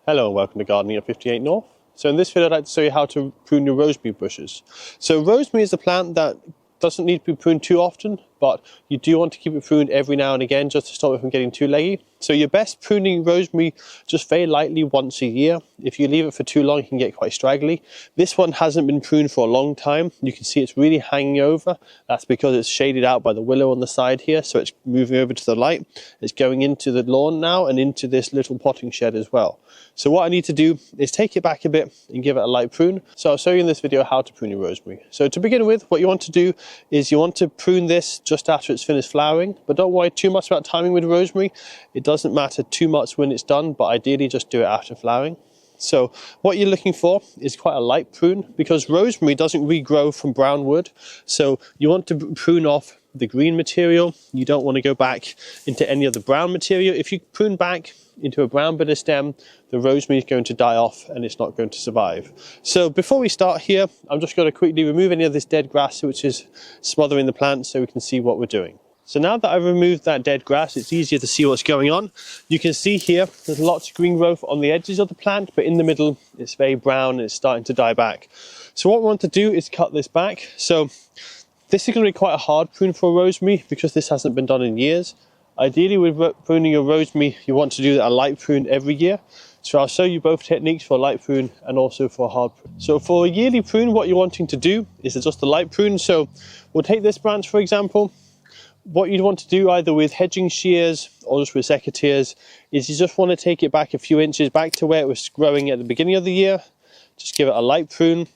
Hello and welcome to Gardening at 58 North. So in this video I'd like to show you how to prune your rosemary bushes. So rosemary is a plant that doesn't need to be pruned too often, but you do want to keep it pruned every now and again just to stop it from getting too leggy. So you're best pruning rosemary just very lightly once a year. If you leave it for too long, it can get quite straggly. This one hasn't been pruned for a long time. You can see it's really hanging over. That's because it's shaded out by the willow on the side here, so it's moving over to the light. It's going into the lawn now and into this little potting shed as well. So what I need to do is take it back a bit and give it a light prune. So I'll show you in this video how to prune your rosemary. So to begin with, what you want to do is you want to prune this just after it's finished flowering, but don't worry too much about timing with rosemary. It doesn't matter too much when it's done, but ideally just do it after flowering. So what you're looking for is quite a light prune because rosemary doesn't regrow from brown wood. So you want to prune off the green material. You don't want to go back into any of the brown material. If you prune back into a brown bit of stem, the rosemary is going to die off and it's not going to survive. So before we start here, I'm just going to quickly remove any of this dead grass which is smothering the plant so we can see what we're doing. So now that I've removed that dead grass, it's easier to see what's going on. You can see here, there's lots of green growth on the edges of the plant, but in the middle, it's very brown and it's starting to die back. So what we want to do is cut this back. So this is going to be quite a hard prune for rosemary because this hasn't been done in years. Ideally, with pruning your rosemary, you want to do a light prune every year. So I'll show you both techniques for a light prune and also for a hard prune. So for a yearly prune, what you're wanting to do is just a light prune. So we'll take this branch, for example. What you'd want to do either with hedging shears or just with secateurs is you just want to take it back a few inches back to where it was growing at the beginning of the year. Just give it a light prune.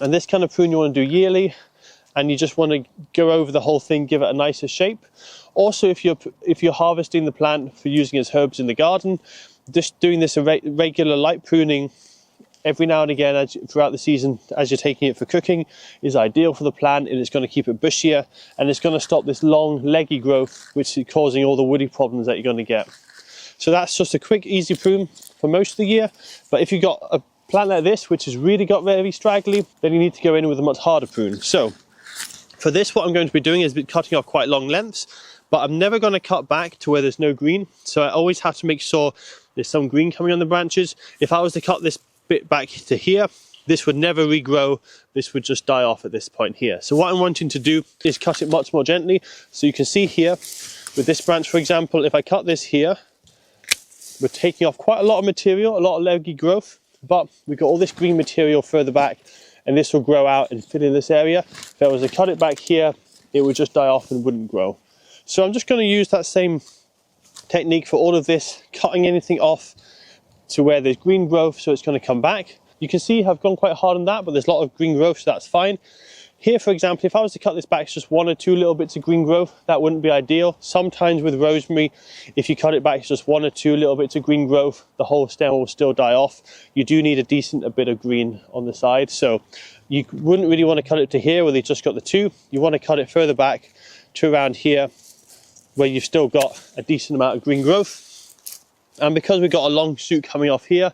And this kind of prune you want to do yearly, and you just want to go over the whole thing, give it a nicer shape. Also, if you're harvesting the plant for using as herbs in the garden, just doing this regular light pruning every now and again throughout the season as you're taking it for cooking is ideal for the plant, and it's going to keep it bushier and it's going to stop this long leggy growth which is causing all the woody problems that you're going to get. So that's just a quick easy prune for most of the year. But if you've got a plant like this which has really got very straggly, then you need to go in with a much harder prune. So for this, what I'm going to be doing is cutting off quite long lengths, but I'm never going to cut back to where there's no green. So I always have to make sure there's some green coming on the branches. If I was to cut this bit back to here, this would never regrow. This would just die off at this point here. So what I'm wanting to do is cut it much more gently. So you can see here with this branch, for example, if I cut this here, we're taking off quite a lot of material, a lot of leggy growth, but we've got all this green material further back, and this will grow out and fit in this area. If I was to cut it back here, it would just die off and wouldn't grow. So I'm just going to use that same technique for all of this, cutting anything off to where there's green growth, so it's going to come back. You can see I've gone quite hard on that, but there's a lot of green growth, so that's fine. Here, for example, if I was to cut this back, it's just one or two little bits of green growth, that wouldn't be ideal. Sometimes with rosemary, if you cut it back, it's just one or two little bits of green growth, the whole stem will still die off. You do need a bit of green on the side, so you wouldn't really want to cut it to here where they just got the two. You want to cut it further back to around here where you've still got a decent amount of green growth. And because we've got a long shoot coming off here,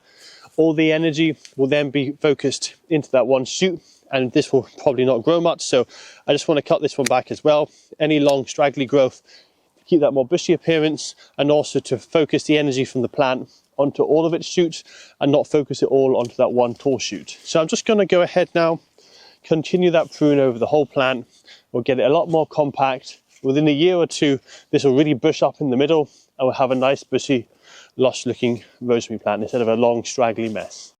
all the energy will then be focused into that one shoot, and this will probably not grow much. So I just want to cut this one back as well. Any long straggly growth, keep that more bushy appearance, and also to focus the energy from the plant onto all of its shoots and not focus it all onto that one tall shoot. So I'm just going to go ahead now, continue that prune over the whole plant. We'll get it a lot more compact. Within a year or two, this will really bush up in the middle and we'll have a nice bushy, lush looking rosemary plant instead of a long straggly mess.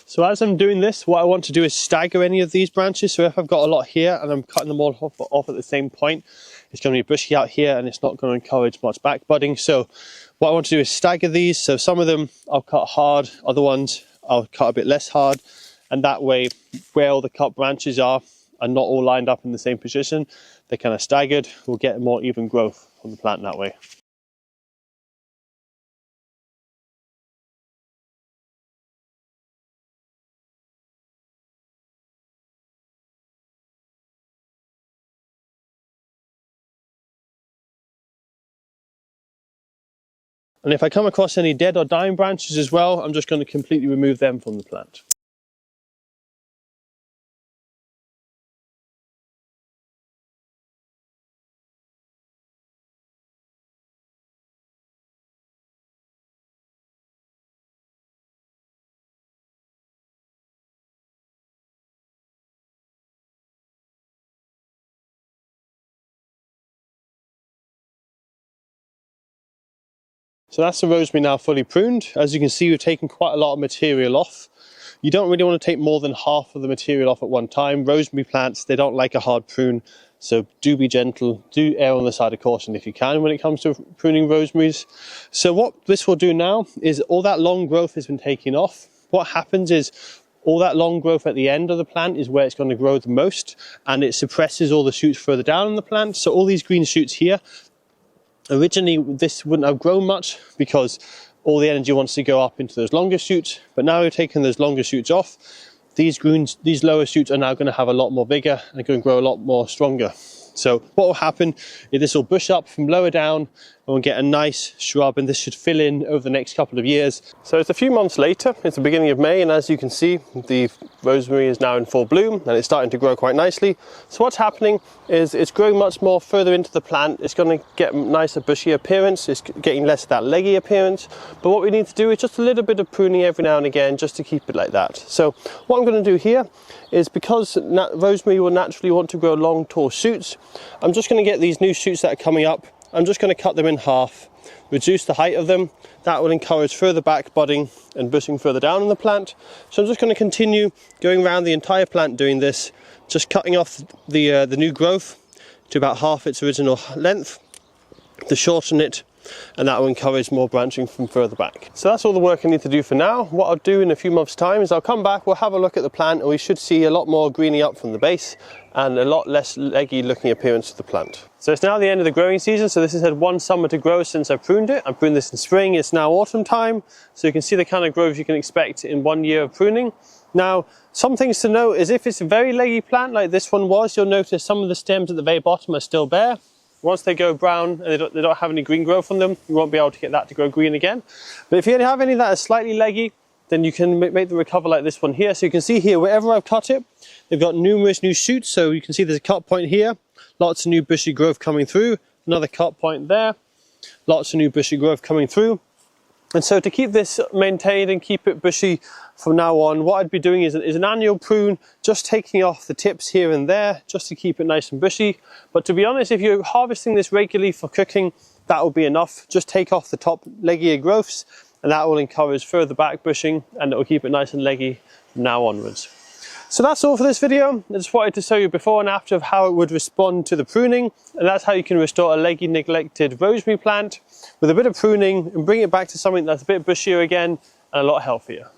So as I'm doing this, what I want to do is stagger any of these branches. So if I've got a lot here and I'm cutting them all off at the same point, it's going to be bushy out here and it's not going to encourage much back budding. So what I want to do is stagger these. So some of them I'll cut hard, other ones I'll cut a bit less hard. And that way, where all the cut branches are not all lined up in the same position, they're kind of staggered. We'll get more even growth on the plant that way. And if I come across any dead or dying branches as well, I'm just going to completely remove them from the plant. So that's the rosemary now fully pruned. As you can see, we've taken quite a lot of material off. You don't really want to take more than half of the material off at one time. Rosemary plants, they don't like a hard prune, so do be gentle, do err on the side of caution if you can when it comes to pruning rosemaries. So what this will do now is all that long growth has been taken off. What happens is all that long growth at the end of the plant is where it's going to grow the most, and it suppresses all the shoots further down in the plant. So all these green shoots here, originally this wouldn't have grown much because all the energy wants to go up into those longer shoots, but now we've taken those longer shoots off. These lower shoots are now going to have a lot more vigor and going to grow a lot more stronger. So what will happen is this will bush up from lower down and we'll get a nice shrub, and this should fill in over the next couple of years. So it's a few months later, it's the beginning of May, and as you can see, the rosemary is now in full bloom and it's starting to grow quite nicely. So what's happening is it's growing much more further into the plant. It's going to get a nicer bushy appearance, it's getting less of that leggy appearance, but what we need to do is just a little bit of pruning every now and again just to keep it like that. So what I'm going to do here is, because rosemary will naturally want to grow long tall shoots, I'm just going to get these new shoots that are coming up, I'm just going to cut them in half, reduce the height of them. That will encourage further back budding and bushing further down in the plant. So I'm just going to continue going around the entire plant doing this, just cutting off the new growth to about half its original length to shorten it, and that will encourage more branching from further back. So that's all the work I need to do for now. What I'll do in a few months' time is I'll come back, we'll have a look at the plant, and we should see a lot more greening up from the base and a lot less leggy looking appearance of the plant. So it's now the end of the growing season, so this has had one summer to grow since I pruned it. I pruned this in spring, it's now autumn time, so you can see the kind of growth you can expect in 1 year of pruning. Now, some things to note is if it's a very leggy plant like this one was, you'll notice some of the stems at the very bottom are still bare. Once they go brown and they don't have any green growth on them, you won't be able to get that to grow green again. But if you have any that are slightly leggy, then you can make them recover like this one here. So you can see here, wherever I've cut it, they've got numerous new shoots. So you can see there's a cut point here, lots of new bushy growth coming through, another cut point there, lots of new bushy growth coming through. And so to keep this maintained and keep it bushy from now on, what I'd be doing is an annual prune, just taking off the tips here and there, just to keep it nice and bushy. But to be honest, if you're harvesting this regularly for cooking, that will be enough. Just take off the top leggier growths, and that will encourage further back bushing, and it will keep it nice and leggy from now onwards. So that's all for this video. I just wanted to show you before and after of how it would respond to the pruning, and that's how you can restore a leggy neglected rosemary plant with a bit of pruning and bring it back to something that's a bit bushier again and a lot healthier.